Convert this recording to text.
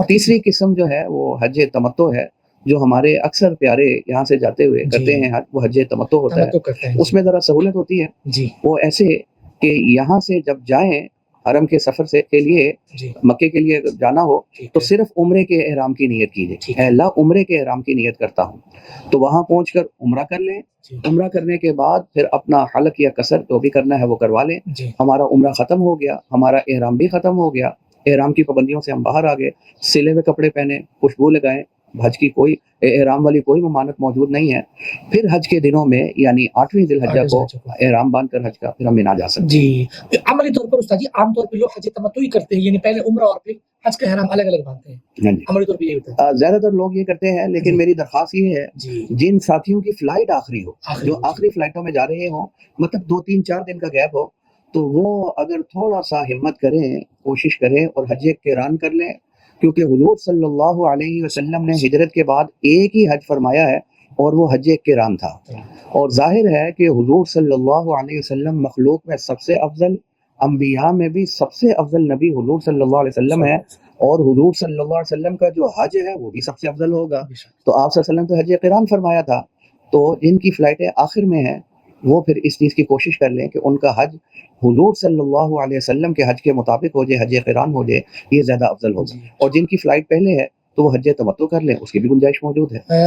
اور تیسری قسم جو ہے وہ حج تمتع ہے، جو ہمارے اکثر پیارے یہاں سے جاتے ہوئے کرتے ہیں حج، وہ حج تمتع ہوتا ہے۔ اس میں ذرا سہولت ہوتی ہے، وہ ایسے کہ یہاں سے جب جائیں حرم کے سفر سے کے لیے مکے کے لیے جانا ہو تو صرف عمرے کے احرام کی نیت کیجیے، اے اللہ عمرے کے احرام کی نیت کرتا ہوں، تو وہاں پہنچ کر عمرہ کر لیں، عمرہ کرنے کے بعد پھر اپنا حلق یا قصر جو بھی کرنا ہے وہ کروا لیں، ہمارا عمرہ ختم ہو گیا، ہمارا احرام بھی ختم ہو گیا، احرام کی پابندیوں سے ہم باہر آ گئے، سلے ہوئے کپڑے پہنے، خوشبو لگائیں، حج کی کوئی احرام والی کوئی ممانعت موجود نہیں ہے، پھر حج کے دنوں میں یعنی 8ویں ذی الحجہ کو احرام باندھ کر حج کا پھر ہم مینا جا سکتے ہیں۔ عملی طور پر استاد جی عام طور پہ لوگ حج تمتع ہی کرتے ہیں، یعنی پہلے عمرہ اور پھر حج کا احرام الگ الگ باندھتے ہیں، عملی طور پہ یہ ہوتا ہے؟ زیادہ تر لوگ یہ کرتے ہیں، لیکن میری درخواست یہ ہے جن ساتھیوں کی فلائٹ آخری ہو، جو آخری فلائٹوں میں جا رہے ہوں، مطلب 2-3-4 دن کا گیپ ہو، تو وہ اگر تھوڑا سا ہمت کریں، کوشش کریں اور حج قران کر لیں، کیونکہ حضور صلی اللہ علیہ وسلم نے ہجرت کے بعد ایک ہی حج فرمایا ہے اور وہ حج قران تھا، اور ظاہر ہے کہ حضور صلی اللہ علیہ وسلم مخلوق میں سب سے افضل، انبیاء میں بھی سب سے افضل نبی حضور صلی اللہ علیہ وسلم ہے، اور حضور صلی اللہ علیہ وسلم کا جو حج ہے وہ بھی سب سے افضل ہوگا، تو آپ صلی اللہ علیہ وسلم تو حج قران فرمایا تھا، تو جن کی فلائٹیں آخر میں ہیں وہ پھر اس چیز کی کوشش کر لیں کہ ان کا حج حضور صلی اللہ علیہ وسلم کے حج کے مطابق ہو جائے، حج قران ہو جائے، یہ زیادہ افضل ہوگا، اور جن کی فلائٹ پہلے ہے تو وہ حج تمتع کر لیں، اس کی بھی گنجائش موجود ہے۔